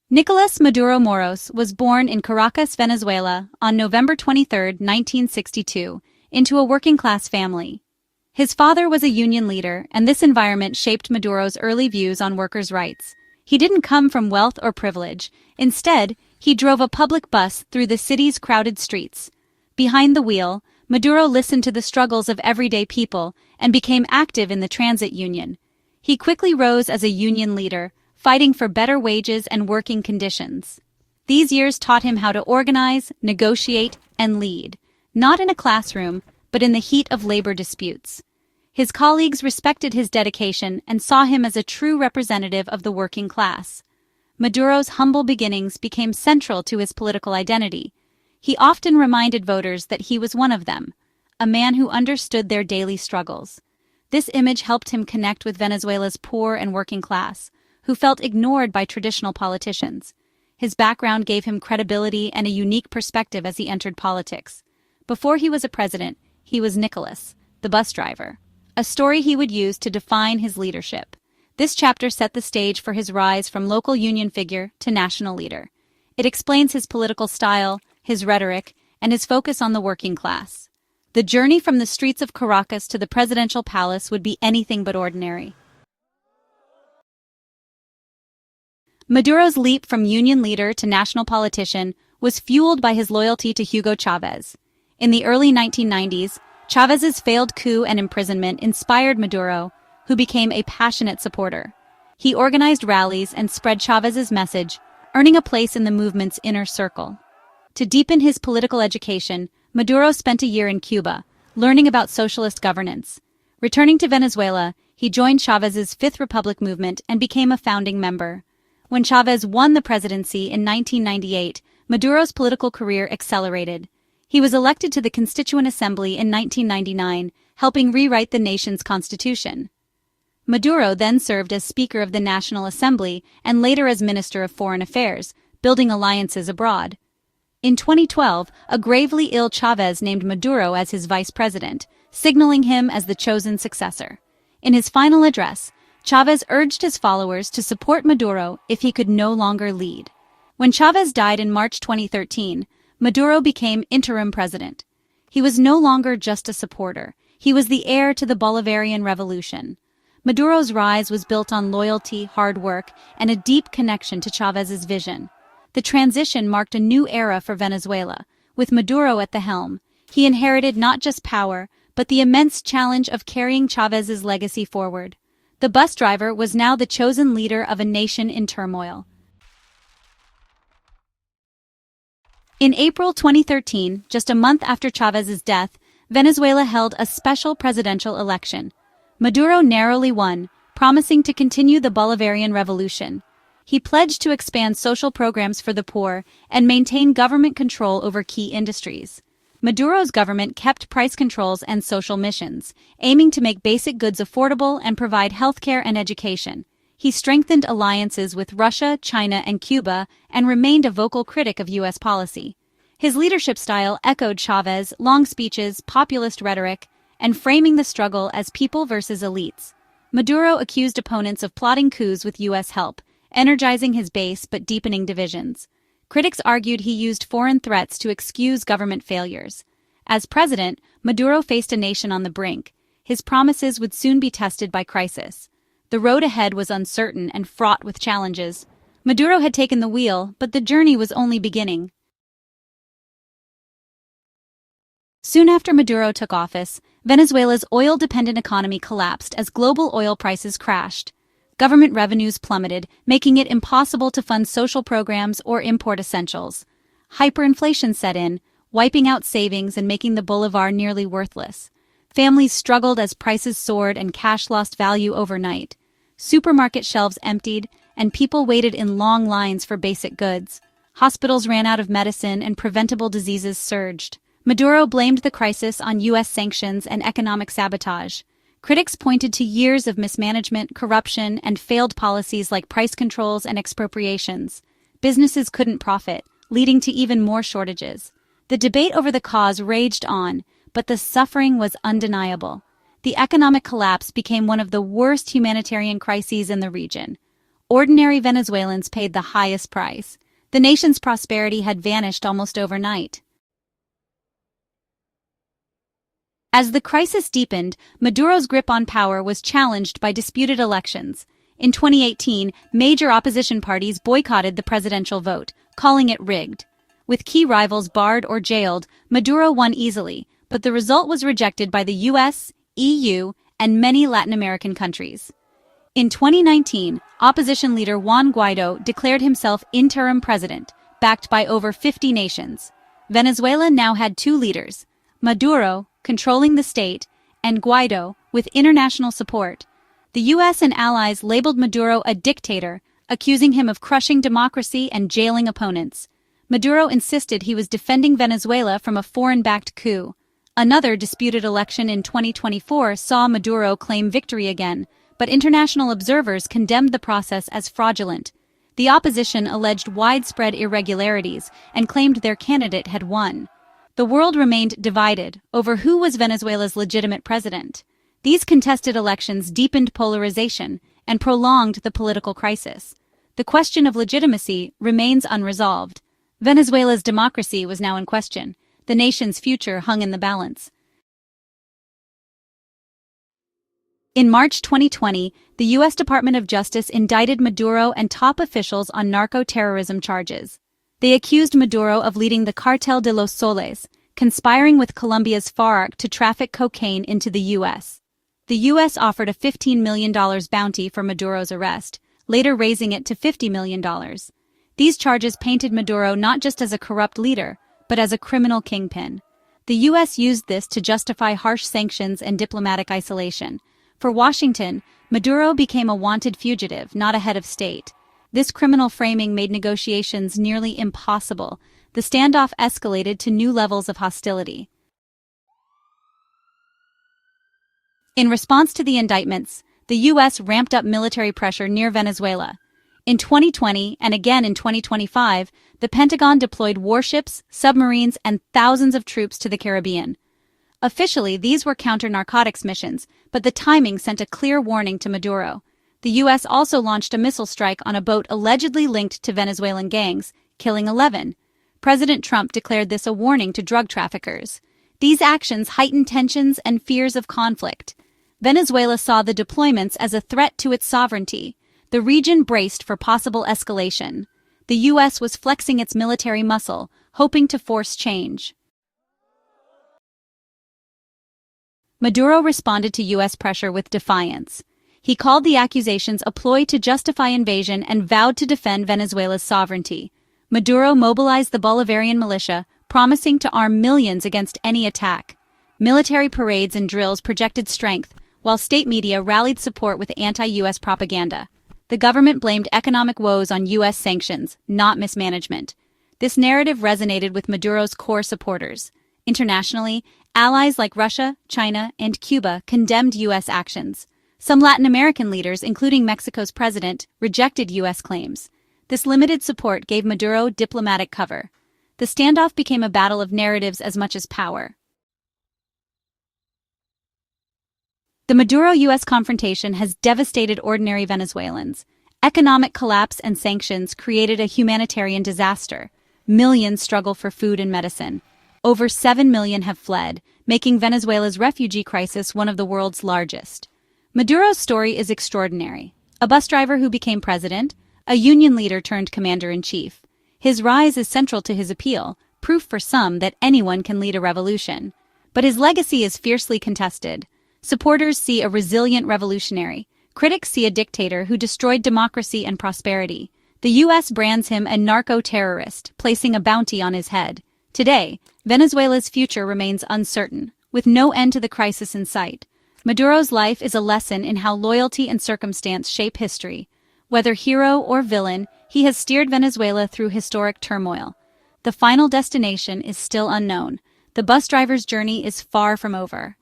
Nicolás Maduro Moros was born in Caracas, Venezuela, on November 23, 1962, into a working-class family. His father was a union leader, and this environment shaped Maduro's early views on workers' rights. He didn't come from wealth or privilege. Instead, he drove a public bus through the city's crowded streets. Behind the wheel, Maduro listened to the struggles of everyday people and became active in the transit union. He quickly rose as a union leader, fighting for better wages and working conditions. These years taught him how to organize, negotiate, and lead, not in a classroom, but in the heat of labor disputes. His colleagues respected his dedication and saw him as a true representative of the working class. Maduro's humble beginnings became central to his political identity. He often reminded voters that he was one of them, a man who understood their daily struggles. This image helped him connect with Venezuela's poor and working class, who felt ignored by traditional politicians. His background gave him credibility and a unique perspective as he entered politics. Before he was a president, he was Nicolas, the bus driver, a story he would use to define his leadership. This chapter set the stage for his rise from local union figure to national leader. It explains his political style, his rhetoric, and his focus on the working class. The journey from the streets of Caracas to the presidential palace would be anything but ordinary. Maduro's leap from union leader to national politician was fueled by his loyalty to Hugo Chávez. In the early 1990s, Chávez's failed coup and imprisonment inspired Maduro, who became a passionate supporter. He organized rallies and spread Chávez's message, earning a place in the movement's inner circle. To deepen his political education, Maduro spent a year in Cuba, learning about socialist governance. Returning to Venezuela, he joined Chávez's Fifth Republic movement and became a founding member. When Chávez won the presidency in 1998, Maduro's political career accelerated. He was elected to the Constituent Assembly in 1999, helping rewrite the nation's constitution. Maduro then served as Speaker of the National Assembly and later as Minister of Foreign Affairs, building alliances abroad. In 2012, a gravely ill Chávez named Maduro as his vice president, signaling him as the chosen successor. In his final address, Chávez urged his followers to support Maduro if he could no longer lead. When Chávez died in March 2013, Maduro became interim president. He was no longer just a supporter. He was the heir to the Bolivarian Revolution. Maduro's rise was built on loyalty, hard work, and a deep connection to Chávez's vision. The transition marked a new era for Venezuela. With Maduro at the helm, he inherited not just power, but the immense challenge of carrying Chávez's legacy forward. The bus driver was now the chosen leader of a nation in turmoil. In April 2013, just a month after Chávez's death, Venezuela held a special presidential election. Maduro narrowly won, promising to continue the Bolivarian Revolution. He pledged to expand social programs for the poor and maintain government control over key industries. Maduro's government kept price controls and social missions, aiming to make basic goods affordable and provide healthcare and education. He strengthened alliances with Russia, China, and Cuba, and remained a vocal critic of U.S. policy. His leadership style echoed Chávez, long speeches, populist rhetoric, and framing the struggle as people versus elites. Maduro accused opponents of plotting coups with U.S. help, energizing his base but deepening divisions. Critics argued he used foreign threats to excuse government failures. As president, Maduro faced a nation on the brink. His promises would soon be tested by crisis. The road ahead was uncertain and fraught with challenges. Maduro had taken the wheel, but the journey was only beginning. Soon after Maduro took office, Venezuela's oil-dependent economy collapsed as global oil prices crashed. Government revenues plummeted, making it impossible to fund social programs or import essentials. Hyperinflation set in, wiping out savings and making the bolivar nearly worthless. Families struggled as prices soared and cash lost value overnight. Supermarket shelves emptied, and people waited in long lines for basic goods. Hospitals ran out of medicine and preventable diseases surged. Maduro blamed the crisis on U.S. sanctions and economic sabotage. Critics pointed to years of mismanagement, corruption, and failed policies like price controls and expropriations. Businesses couldn't profit, leading to even more shortages. The debate over the cause raged on, but the suffering was undeniable. The economic collapse became one of the worst humanitarian crises in the region. ordinary Venezuelans paid the highest price. The nation's prosperity had vanished almost overnight. As the crisis deepened, Maduro's grip on power was challenged by disputed elections. In 2018, major opposition parties boycotted the presidential vote, calling it rigged. With key rivals barred or jailed, Maduro won easily, but the result was rejected by the US, EU, and many Latin American countries. In 2019, opposition leader Juan Guaido declared himself interim president, backed by over 50 nations. Venezuela now had two leaders, Maduro, controlling the state, and Guaido, with international support. The US and allies labeled Maduro a dictator, accusing him of crushing democracy and jailing opponents. Maduro insisted he was defending Venezuela from a foreign-backed coup. Another disputed election in 2024 saw Maduro claim victory again, but international observers condemned the process as fraudulent. The opposition alleged widespread irregularities and claimed their candidate had won. The world remained divided over who was Venezuela's legitimate president. These contested elections deepened polarization and prolonged the political crisis. The question of legitimacy remains unresolved. Venezuela's democracy was now in question. The nation's future hung in the balance. In March 2020, the U.S. Department of Justice indicted Maduro and top officials on narco-terrorism charges. They accused Maduro of leading the Cartel de los Soles, conspiring with Colombia's FARC to traffic cocaine into the U.S. The U.S. offered a $15 million bounty for Maduro's arrest, later raising it to $50 million. These charges painted Maduro not just as a corrupt leader, but as a criminal kingpin. The U.S. used this to justify harsh sanctions and diplomatic isolation. For Washington, Maduro became a wanted fugitive, not a head of state. This criminal framing made negotiations nearly impossible. The standoff escalated to new levels of hostility. In response to the indictments, the U.S. ramped up military pressure near Venezuela. In 2020 and again in 2025, the Pentagon deployed warships, submarines, and thousands of troops to the Caribbean. Officially, these were counter-narcotics missions, but the timing sent a clear warning to Maduro. The U.S. also launched a missile strike on a boat allegedly linked to Venezuelan gangs, killing 11. President Trump declared this a warning to drug traffickers. These actions heightened tensions and fears of conflict. Venezuela saw the deployments as a threat to its sovereignty. The region braced for possible escalation. The U.S. was flexing its military muscle, hoping to force change. Maduro responded to U.S. pressure with defiance. He called the accusations a ploy to justify invasion and vowed to defend Venezuela's sovereignty. Maduro mobilized the Bolivarian militia, promising to arm millions against any attack. Military parades and drills projected strength, while state media rallied support with anti-U.S. propaganda. The government blamed economic woes on U.S. sanctions, not mismanagement. This narrative resonated with Maduro's core supporters. Internationally, allies like Russia, China, and Cuba condemned U.S. actions. Some Latin American leaders, including Mexico's president, rejected U.S. claims. This limited support gave Maduro diplomatic cover. The standoff became a battle of narratives as much as power. The Maduro-U.S. confrontation has devastated ordinary Venezuelans. Economic collapse and sanctions created a humanitarian disaster. Millions struggle for food and medicine. Over 7 million have fled, making Venezuela's refugee crisis one of the world's largest. Maduro's story is extraordinary. A bus driver who became president, a union leader turned commander-in-chief. His rise is central to his appeal, proof for some that anyone can lead a revolution. But his legacy is fiercely contested. Supporters see a resilient revolutionary. Critics see a dictator who destroyed democracy and prosperity. The U.S. brands him a narco-terrorist, placing a bounty on his head. Today, Venezuela's future remains uncertain, with no end to the crisis in sight. Maduro's life is a lesson in how loyalty and circumstance shape history. Whether hero or villain, he has steered Venezuela through historic turmoil. The final destination is still unknown. The bus driver's journey is far from over.